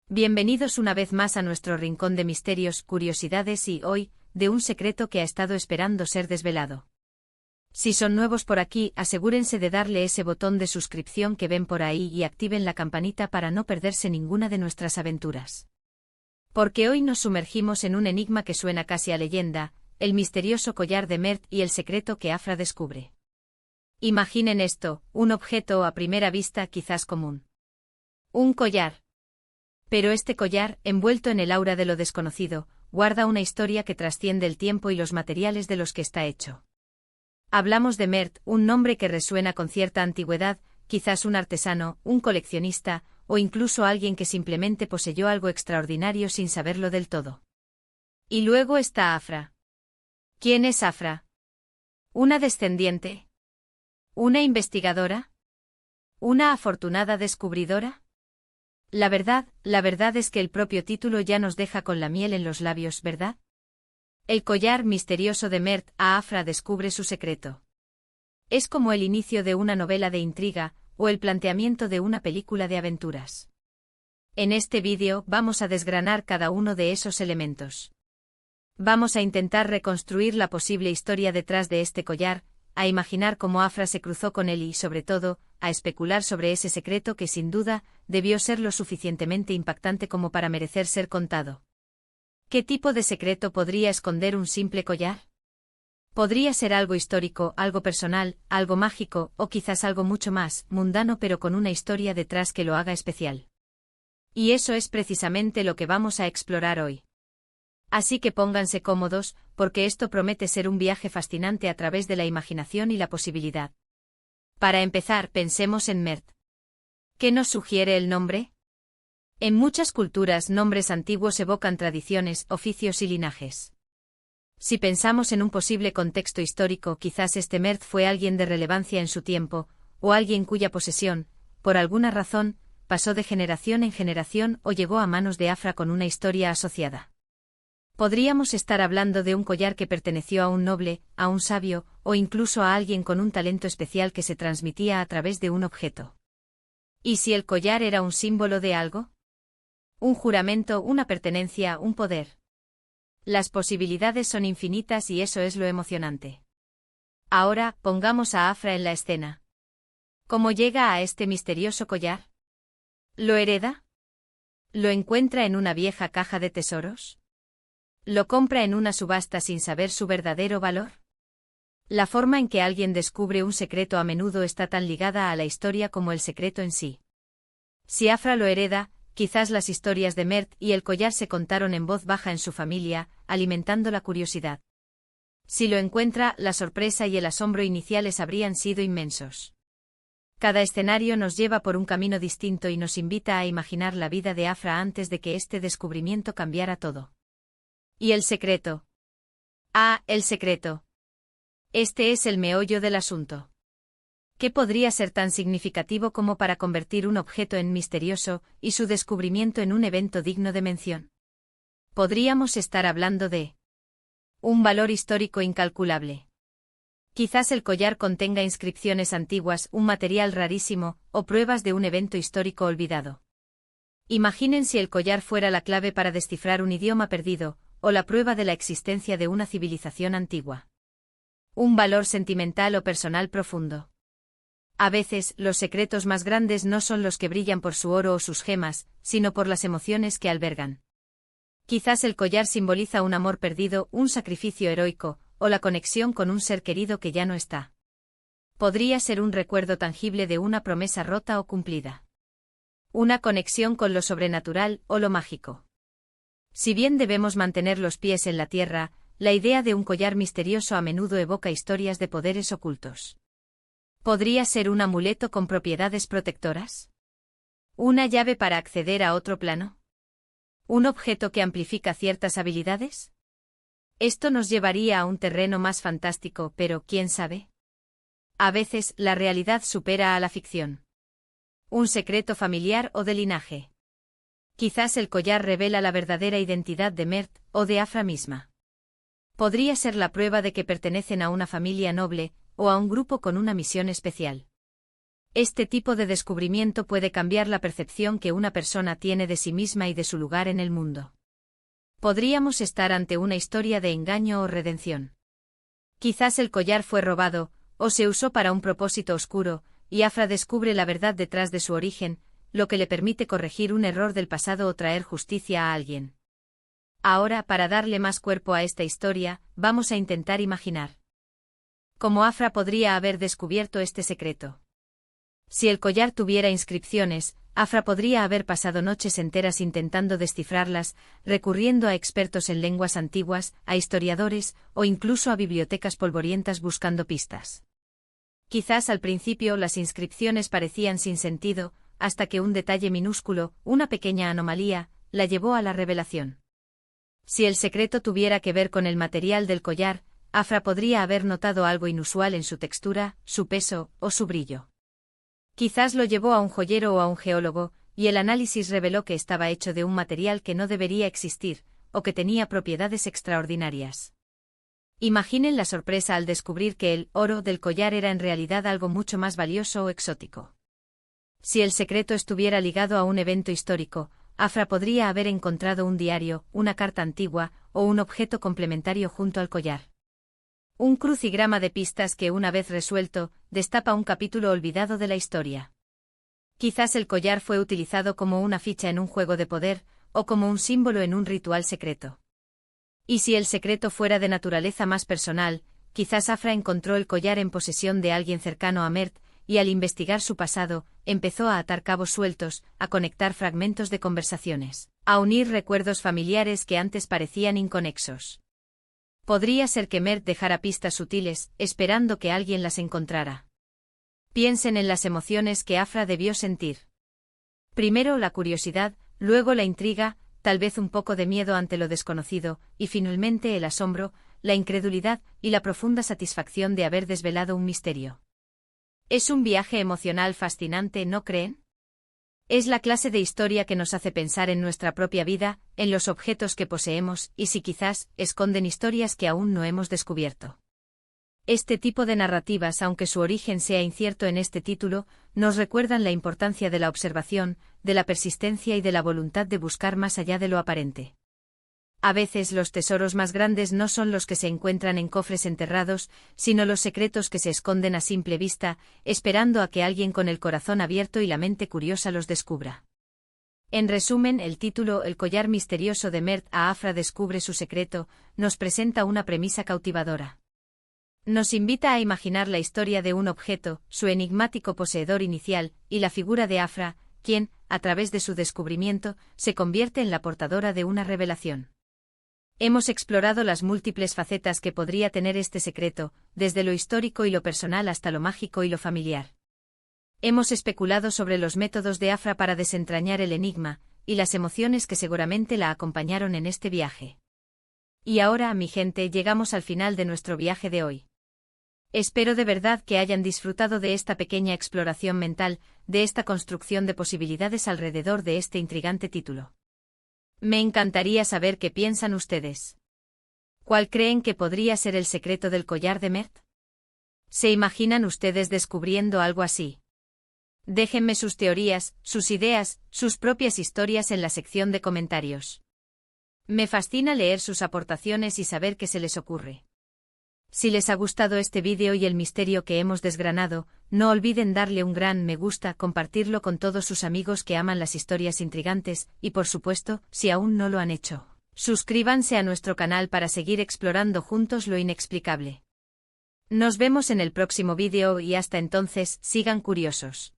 Bienvenidos una vez más a nuestro rincón de misterios, curiosidades y, hoy, de un secreto que ha estado esperando ser desvelado. Si son nuevos por aquí, asegúrense de darle ese botón de suscripción que ven por ahí y activen la campanita para no perderse ninguna de nuestras aventuras. Porque hoy nos sumergimos en un enigma que suena casi a leyenda, el misterioso collar de Mert y el secreto que Afra descubre. Imaginen esto, un objeto a primera vista quizás común. Un collar. Pero este collar, envuelto en el aura de lo desconocido, guarda una historia que trasciende el tiempo y los materiales de los que está hecho. Hablamos de Mert, un nombre que resuena con cierta antigüedad, quizás un artesano, un coleccionista, o incluso alguien que simplemente poseyó algo extraordinario sin saberlo del todo. Y luego está Afra. ¿Quién es Afra? ¿Una descendiente? ¿Una investigadora? ¿Una afortunada descubridora? La verdad es que el propio título ya nos deja con la miel en los labios, ¿verdad? El collar misterioso de Mert, a Afra descubre su secreto. Es como el inicio de una novela de intriga, o el planteamiento de una película de aventuras. En este vídeo vamos a desgranar cada uno de esos elementos. Vamos a intentar reconstruir la posible historia detrás de este collar, a imaginar cómo Afra se cruzó con él y, sobre todo, a especular sobre ese secreto que sin duda, debió ser lo suficientemente impactante como para merecer ser contado. ¿Qué tipo de secreto podría esconder un simple collar? Podría ser algo histórico, algo personal, algo mágico, o quizás algo mucho más, mundano pero con una historia detrás que lo haga especial. Y eso es precisamente lo que vamos a explorar hoy. Así que pónganse cómodos, porque esto promete ser un viaje fascinante a través de la imaginación y la posibilidad. Para empezar, pensemos en Mert. ¿Qué nos sugiere el nombre? En muchas culturas, nombres antiguos evocan tradiciones, oficios y linajes. Si pensamos en un posible contexto histórico, quizás este Mert fue alguien de relevancia en su tiempo, o alguien cuya posesión, por alguna razón, pasó de generación en generación o llegó a manos de Afra con una historia asociada. Podríamos estar hablando de un collar que perteneció a un noble, a un sabio, o incluso a alguien con un talento especial que se transmitía a través de un objeto. ¿Y si el collar era un símbolo de algo? Un juramento, una pertenencia, un poder. Las posibilidades son infinitas y eso es lo emocionante. Ahora, pongamos a Afra en la escena. ¿Cómo llega a este misterioso collar? ¿Lo hereda? ¿Lo encuentra en una vieja caja de tesoros? ¿Lo compra en una subasta sin saber su verdadero valor? La forma en que alguien descubre un secreto a menudo está tan ligada a la historia como el secreto en sí. Si Afra lo hereda, quizás las historias de Mert y el collar se contaron en voz baja en su familia, alimentando la curiosidad. Si lo encuentra, la sorpresa y el asombro iniciales habrían sido inmensos. Cada escenario nos lleva por un camino distinto y nos invita a imaginar la vida de Afra antes de que este descubrimiento cambiara todo. ¿Y el secreto? Ah, el secreto. Este es el meollo del asunto. ¿Qué podría ser tan significativo como para convertir un objeto en misterioso y su descubrimiento en un evento digno de mención? Podríamos estar hablando de un valor histórico incalculable. Quizás el collar contenga inscripciones antiguas, un material rarísimo, o pruebas de un evento histórico olvidado. Imaginen si el collar fuera la clave para descifrar un idioma perdido, o la prueba de la existencia de una civilización antigua. Un valor sentimental o personal profundo. A veces, los secretos más grandes no son los que brillan por su oro o sus gemas, sino por las emociones que albergan. Quizás el collar simboliza un amor perdido, un sacrificio heroico, o la conexión con un ser querido que ya no está. Podría ser un recuerdo tangible de una promesa rota o cumplida. Una conexión con lo sobrenatural o lo mágico. Si bien debemos mantener los pies en la tierra, la idea de un collar misterioso a menudo evoca historias de poderes ocultos. ¿Podría ser un amuleto con propiedades protectoras? ¿Una llave para acceder a otro plano? ¿Un objeto que amplifica ciertas habilidades? Esto nos llevaría a un terreno más fantástico, pero ¿quién sabe? A veces, la realidad supera a la ficción. ¿Un secreto familiar o de linaje? Quizás el collar revela la verdadera identidad de Mert, o de Afra misma. Podría ser la prueba de que pertenecen a una familia noble, o a un grupo con una misión especial. Este tipo de descubrimiento puede cambiar la percepción que una persona tiene de sí misma y de su lugar en el mundo. Podríamos estar ante una historia de engaño o redención. Quizás el collar fue robado, o se usó para un propósito oscuro, y Afra descubre la verdad detrás de su origen, lo que le permite corregir un error del pasado o traer justicia a alguien. Ahora, para darle más cuerpo a esta historia, vamos a intentar imaginar cómo Afra podría haber descubierto este secreto. Si el collar tuviera inscripciones, Afra podría haber pasado noches enteras intentando descifrarlas, recurriendo a expertos en lenguas antiguas, a historiadores, o incluso a bibliotecas polvorientas buscando pistas. Quizás al principio las inscripciones parecían sin sentido, hasta que un detalle minúsculo, una pequeña anomalía, la llevó a la revelación. Si el secreto tuviera que ver con el material del collar, Afra podría haber notado algo inusual en su textura, su peso, o su brillo. Quizás lo llevó a un joyero o a un geólogo, y el análisis reveló que estaba hecho de un material que no debería existir, o que tenía propiedades extraordinarias. Imaginen la sorpresa al descubrir que el oro del collar era en realidad algo mucho más valioso o exótico. Si el secreto estuviera ligado a un evento histórico, Afra podría haber encontrado un diario, una carta antigua, o un objeto complementario junto al collar. Un crucigrama de pistas que, una vez resuelto, destapa un capítulo olvidado de la historia. Quizás el collar fue utilizado como una ficha en un juego de poder, o como un símbolo en un ritual secreto. Y si el secreto fuera de naturaleza más personal, quizás Afra encontró el collar en posesión de alguien cercano a Mert, y al investigar su pasado, empezó a atar cabos sueltos, a conectar fragmentos de conversaciones, a unir recuerdos familiares que antes parecían inconexos. Podría ser que Mert dejara pistas sutiles, esperando que alguien las encontrara. Piensen en las emociones que Afra debió sentir. Primero la curiosidad, luego la intriga, tal vez un poco de miedo ante lo desconocido, y finalmente el asombro, la incredulidad y la profunda satisfacción de haber desvelado un misterio. Es un viaje emocional fascinante, ¿no creen? Es la clase de historia que nos hace pensar en nuestra propia vida, en los objetos que poseemos, y si quizás esconden historias que aún no hemos descubierto. Este tipo de narrativas, aunque su origen sea incierto en este título, nos recuerdan la importancia de la observación, de la persistencia y de la voluntad de buscar más allá de lo aparente. A veces los tesoros más grandes no son los que se encuentran en cofres enterrados, sino los secretos que se esconden a simple vista, esperando a que alguien con el corazón abierto y la mente curiosa los descubra. En resumen, el título El collar misterioso de Mert a Afra descubre su secreto, nos presenta una premisa cautivadora. Nos invita a imaginar la historia de un objeto, su enigmático poseedor inicial, y la figura de Afra, quien, a través de su descubrimiento, se convierte en la portadora de una revelación. Hemos explorado las múltiples facetas que podría tener este secreto, desde lo histórico y lo personal hasta lo mágico y lo familiar. Hemos especulado sobre los métodos de Afra para desentrañar el enigma, y las emociones que seguramente la acompañaron en este viaje. Y ahora, mi gente, llegamos al final de nuestro viaje de hoy. Espero de verdad que hayan disfrutado de esta pequeña exploración mental, de esta construcción de posibilidades alrededor de este intrigante título. Me encantaría saber qué piensan ustedes. ¿Cuál creen que podría ser el secreto del collar de Mert? ¿Se imaginan ustedes descubriendo algo así? Déjenme sus teorías, sus ideas, sus propias historias en la sección de comentarios. Me fascina leer sus aportaciones y saber qué se les ocurre. Si les ha gustado este vídeo y el misterio que hemos desgranado, no olviden darle un gran me gusta, compartirlo con todos sus amigos que aman las historias intrigantes, y por supuesto, si aún no lo han hecho, suscríbanse a nuestro canal para seguir explorando juntos lo inexplicable. Nos vemos en el próximo vídeo y hasta entonces, sigan curiosos.